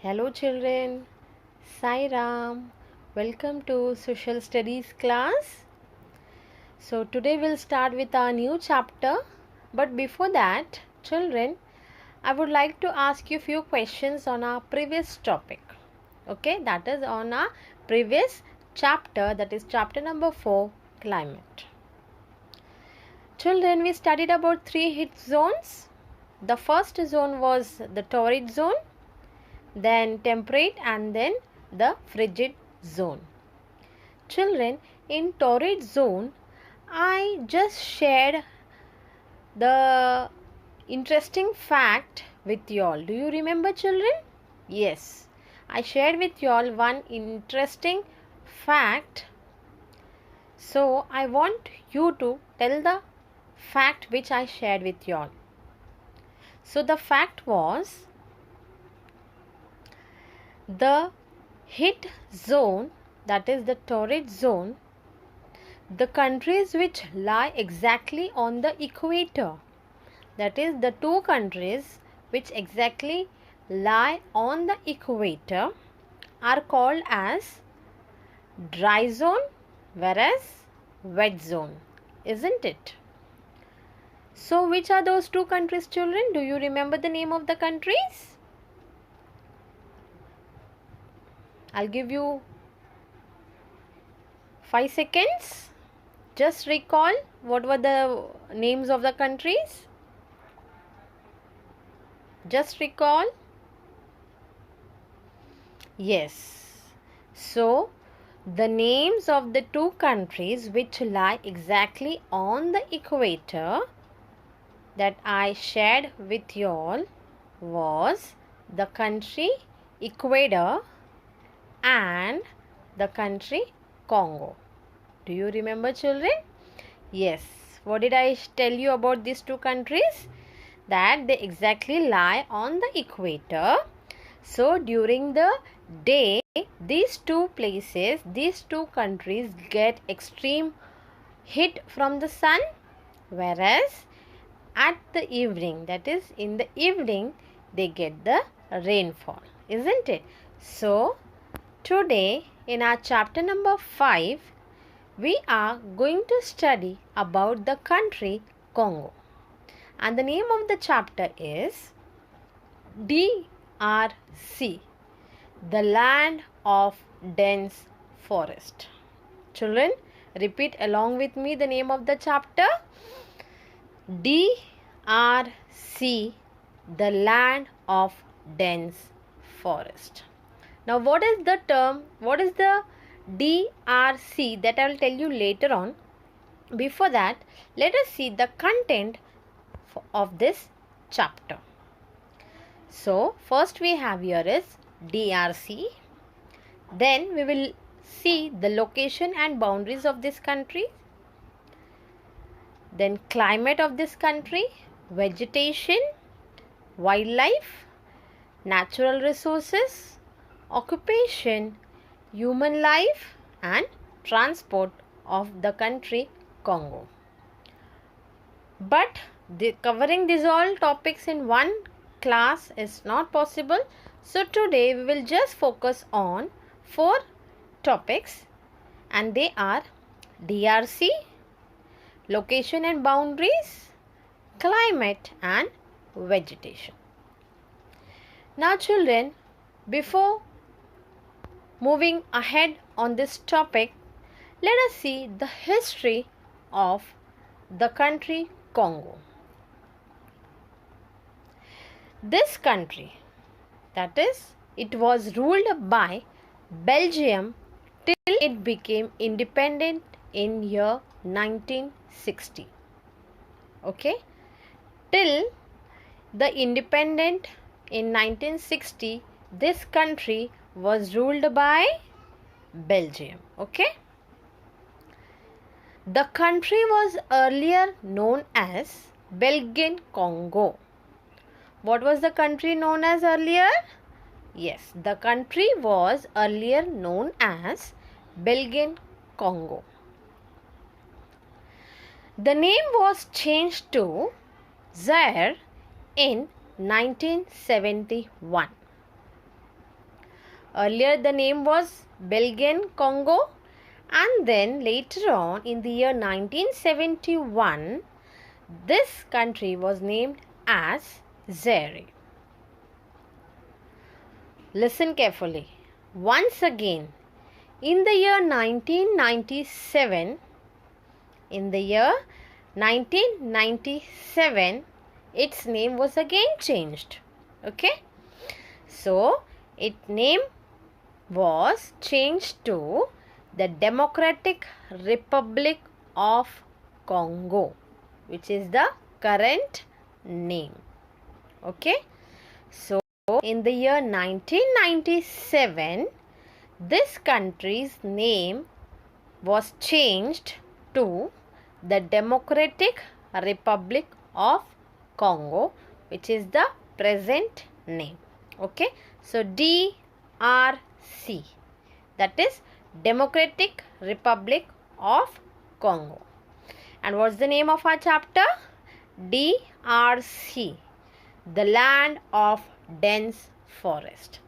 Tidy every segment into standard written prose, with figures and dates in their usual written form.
Hello children, Sai Ram. Welcome to Social Studies class. So today we'll start with our new chapter. But before that, children, I would like to ask you few questions on our previous topic. Okay, that is on our previous chapter, that is chapter number 4, climate. Children, we studied about 3 heat zones. The first zone was the torrid zone, then temperate, and then the frigid zone. Children, in torrid zone, I just shared the interesting fact with you all. Do you remember, children? Yes, I shared with you all one interesting fact. So I want you to tell the fact which I shared with you all. So the fact was, the heat zone, that is the torrid zone, the countries which lie exactly on the equator, that is the two countries which exactly lie on the equator, are called as dry zone, whereas wet zone, isn't it? So which are those two countries, children? Do you remember the name of the countries? I'll give you 5 seconds. Just recall what were the names of the countries. Just recall. Yes. So, the names of the two countries which lie exactly on the equator that I shared with you all was the country Ecuador and the country Congo. Do you remember, children? Yes. What did I tell you about these two countries? That they exactly lie on the equator. So during the day, these two places, these two countries get extreme heat from the sun, whereas at the evening, that is in the evening, they get the rainfall, isn't it? So today in our chapter number 5, we are going to study about the country Congo. And the name of the chapter is DRC, the land of dense forest. Children, repeat along with me the name of the chapter. DRC, the land of dense forest. Now, what is the term? What is the DRC? That I will tell you later on. Before that, let us see the content of this chapter. So, first we have here is DRC. Then we will see the location and boundaries of this country. Then climate of this country, vegetation, wildlife, natural resources, occupation, human life, and transport of the country Congo. But covering these all topics in one class is not possible. So today we will just focus on 4 topics, and they are DRC, location and boundaries, climate, and vegetation. Now children, before moving ahead on this topic, let us see the history of the country Congo. This country, that is, it was ruled by Belgium till it became independent in year 1960. Okay, till the independent in 1960, this country was ruled by Belgium. Okay, the country was earlier known as Belgian Congo. What was the country known as earlier? Yes, the country was earlier known as Belgian Congo. The name was changed to Zaire in 1971. Earlier the name was Belgian Congo, and then later on in the year 1971 this country was named as Zaire. Listen carefully. Once again, in the year 1997, its name was again changed. Okay? So, its name was changed to the Democratic Republic of Congo, which is the current name. Okay? So, in the year 1997, this country's name was changed to the Democratic Republic of Congo, which is the present name. Okay, so DRC, that is Democratic Republic of Congo. And what's the name of our chapter? DRC, the land of dense forest.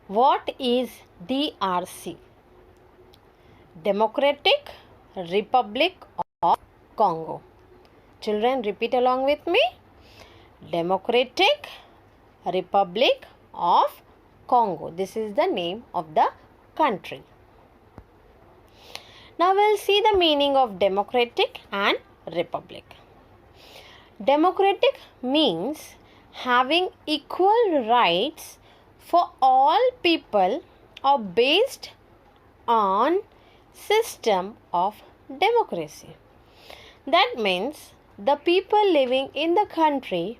What is DRC? Democratic Republic of Congo. Children, repeat along with me. Democratic Republic of Congo. This is the name of the country. Now we'll see the meaning of democratic and republic. Democratic means having equal rights for all people or based on system of democracy. That means the people living in the country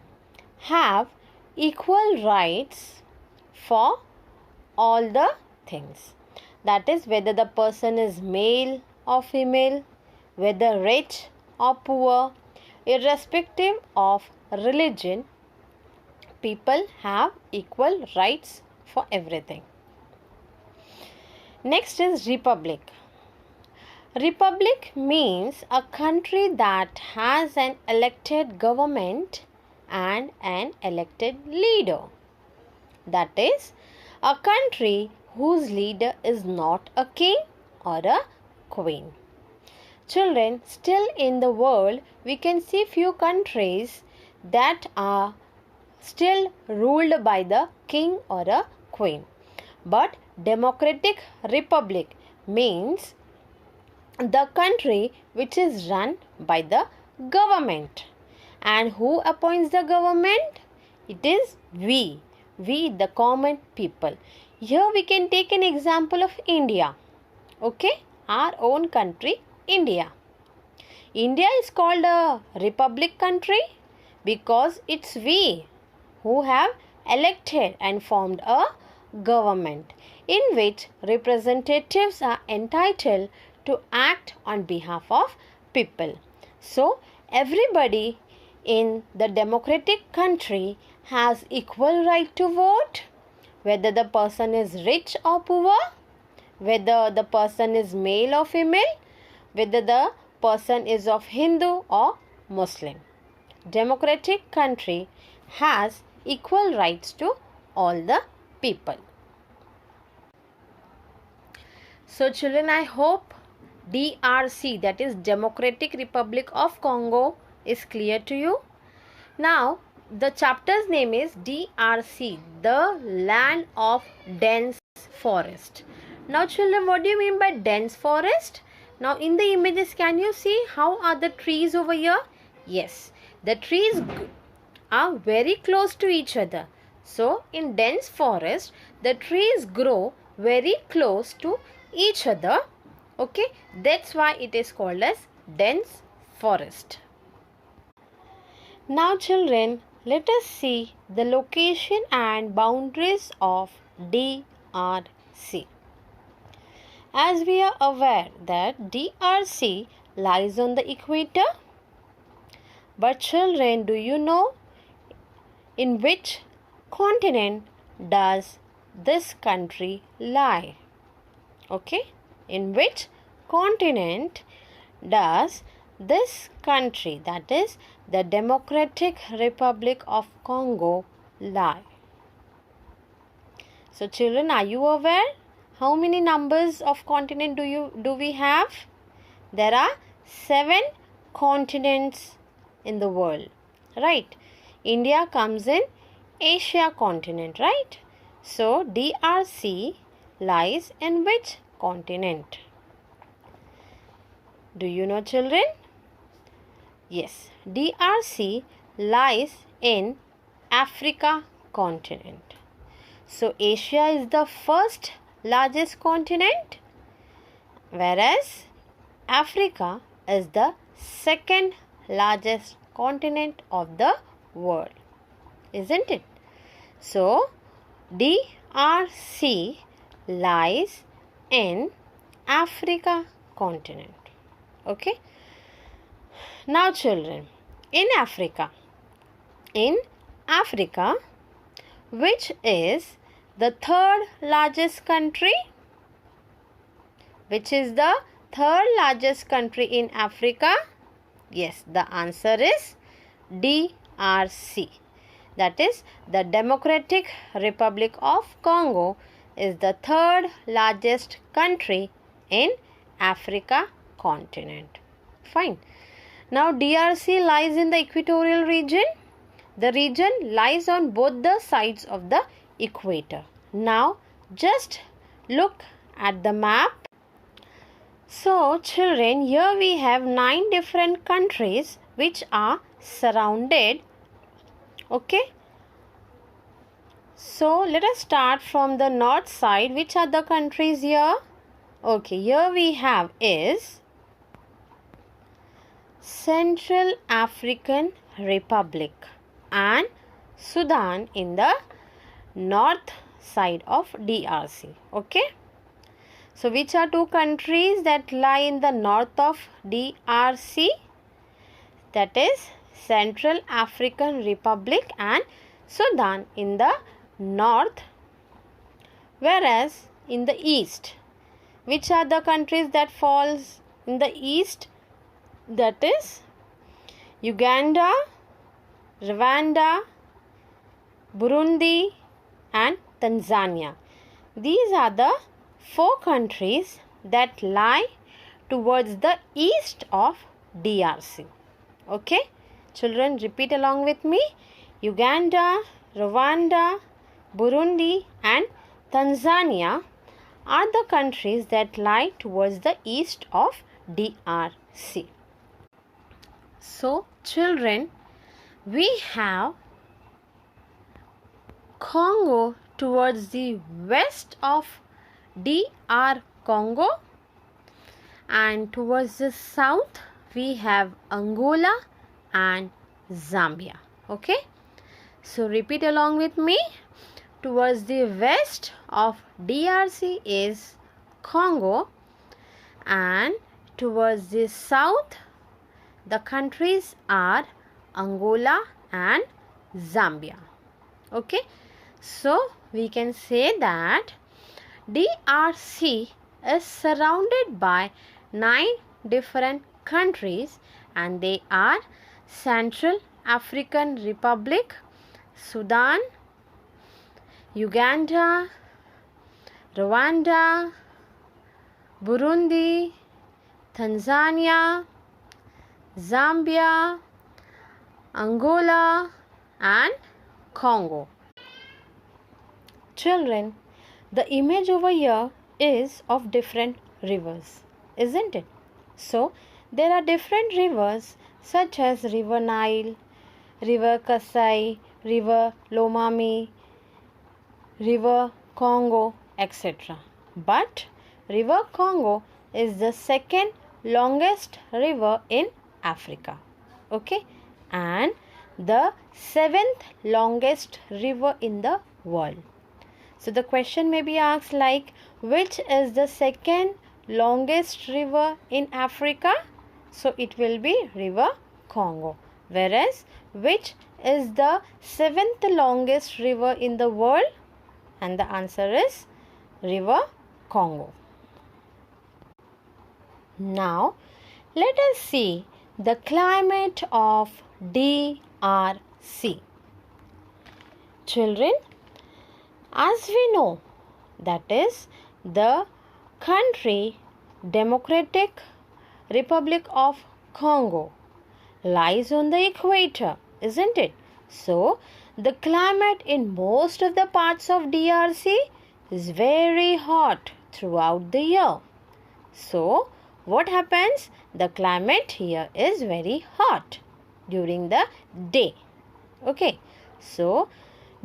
have equal rights for all the things. That is, whether the person is male or female, whether rich or poor, irrespective of religion, people have equal rights for everything. Next is republic. Republic means a country that has an elected government and an elected leader. That is, a country whose leader is not a king or a queen. Children, still in the world, we can see few countries that are still ruled by the king or a queen. But democratic republic means the country which is run by the government. And who appoints the government? It is we, the common people. Here we can take an example of India. Okay, our own country, India. India is called a republic country because it's we who have elected and formed a government in which representatives are entitled to act on behalf of people. So, everybody in the democratic country has equal right to vote, whether the person is rich or poor, whether the person is male or female, whether the person is of Hindu or Muslim. Democratic country has equal rights to all the people. So children, I hope DRC, that is Democratic Republic of Congo, is clear to you. Now the chapter's name is DRC, the land of dense forest. Now children, what do you mean by dense forest? Now in the images, can you see how are the trees over here? Yes, the trees are very close to each other. So in dense forest, the trees grow very close to each other. Okay, that's why it is called as dense forest. Now children, let us see the location and boundaries of DRC. As we are aware that DRC lies on the equator, but children, do you know in which continent does this country lie? Okay, in which continent does this country, that is the Democratic Republic of Congo, lie? So children, are you aware how many numbers of continent do we have? There are 7 continents in the world, right? India comes in Asia continent, right? So DRC lies in which continent? Do you know, children? Yes, DRC lies in Africa continent. So Asia is the first largest continent, whereas Africa is the second largest continent of the world, isn't it? So DRC lies in Africa continent. Okay. Now children, in Africa, which is the third largest country? Which is the third largest country in Africa? Yes, the answer is DRC. That is, the Democratic Republic of Congo is the third largest country in Africa continent. Fine. Now DRC lies in the equatorial region. The region lies on both the sides of the equator. Now just look at the map. So children, here we have 9 different countries which are surrounded. Okay. So let us start from the north side. Which are the countries here? Okay, here we have is Central African Republic and Sudan in the north side of DRC. Okay. So which are 2 countries that lie in the north of DRC? That is Central African Republic and Sudan in the north. Whereas in the east, which are the countries that falls in the east? That is Uganda, Rwanda, Burundi and Tanzania. These are the 4 countries that lie towards the east of DRC. Okay, children, repeat along with me. Uganda, Rwanda, Burundi and Tanzania are the countries that lie towards the east of DRC. So children, we have Congo towards the west of DR Congo, and towards the south we have Angola and Zambia. Okay, so repeat along with me. Towards the west of DRC is Congo, and towards the south the countries are Angola and Zambia. Okay, so we can say that DRC is surrounded by 9 different countries, and they are Central African Republic, Sudan, Uganda, Rwanda, Burundi, Tanzania, Zambia, Angola and Congo. Children, the image over here is of different rivers, isn't it? So there are different rivers such as River Nile, River Kasai, River Lomami, River Congo, etc. But River Congo is the second longest river in Africa. Okay, and the 7th longest river in the world. So the question may be asked like, which is the second longest river in Africa? So it will be River Congo. Whereas which is the 7th longest river in the world? And the answer is River Congo. Now let us see the climate of DRC. Children, As we know, that is the country Democratic Republic of Congo lies on the equator, isn't it? So, the climate in most of the parts of DRC is very hot throughout the year. So, what happens? The climate here is very hot during the day. Okay. So,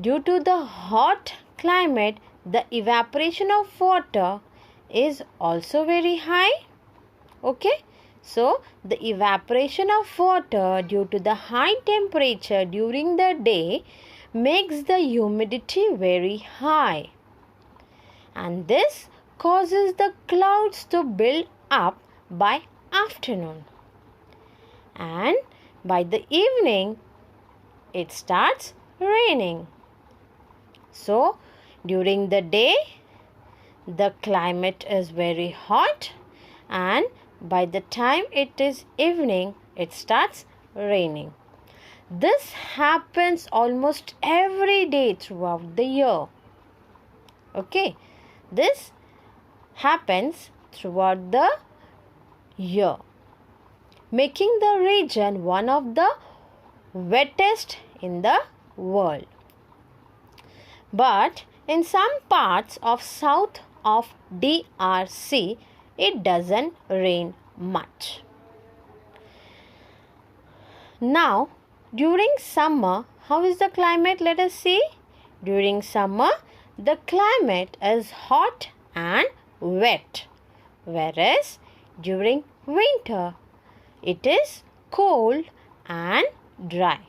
due to the hot climate, the evaporation of water is also very high. Okay. So, the evaporation of water due to the high temperature during the day makes the humidity very high. And this causes the clouds to build up by afternoon. And by the evening, it starts raining. So, during the day, the climate is very hot, and by the time it is evening, it starts raining. This happens almost every day throughout the year. Okay, this happens throughout the year, making the region one of the wettest in the world. But in some parts of south of DRC, it doesn't rain much. Now, during summer, how is the climate? Let us see. During summer, the climate is hot and wet, whereas during winter, it is cold and dry.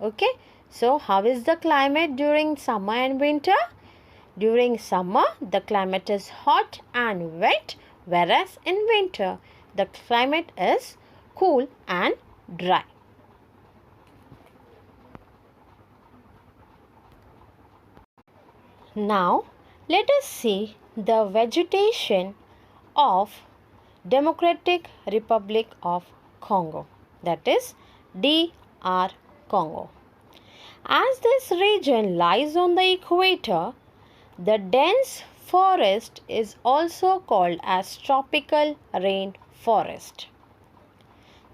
Okay. So, how is the climate during summer and winter? During summer, the climate is hot and wet, whereas in winter, the climate is cool and dry. Now, let us see the vegetation of Democratic Republic of Congo, that is DR Congo. As this region lies on the equator, the dense forest is also called as tropical rain forest.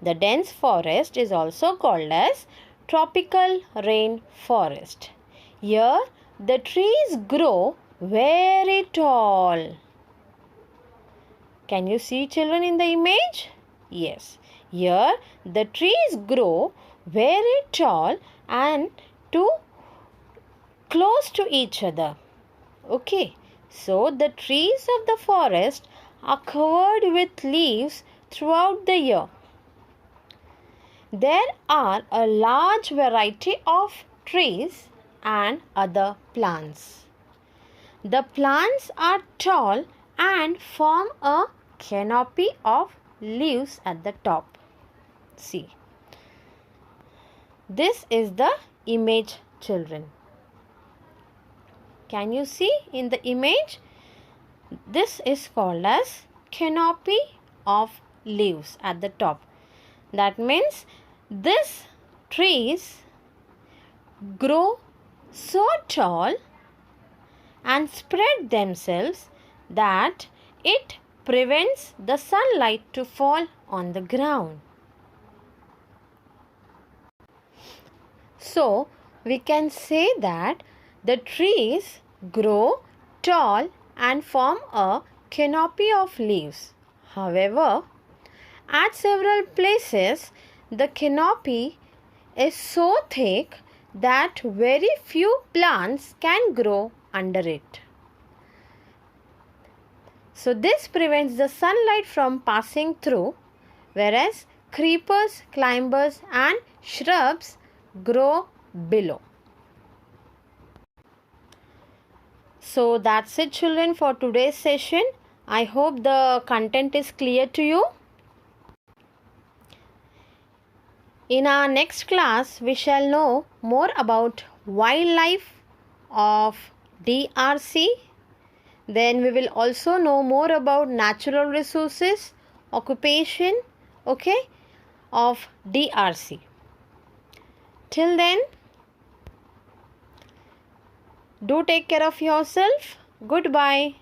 The dense forest is also called as tropical rain forest. Here, the trees grow very tall. Can you see, children, in the image? Yes. Here, the trees grow very tall and close to each other. Okay. So, the trees of the forest are covered with leaves throughout the year. There are a large variety of trees and other plants. The plants are tall and form a canopy of leaves at the top. See. This is the image, children. Can you see in the image? This is called as canopy of leaves at the top. That means these trees grow so tall and spread themselves that it prevents the sunlight to fall on the ground. So, we can say that the trees grow tall and form a canopy of leaves. However, at several places, the canopy is so thick that very few plants can grow under it. So, this prevents the sunlight from passing through, whereas creepers, climbers and shrubs grow below. So, that's it, children, for today's session. I hope the content is clear to you. In our next class, we shall know more about wildlife of DRC. Then we will also know more about natural resources, occupation, of DRC. Till then, Do take care of yourself. Goodbye.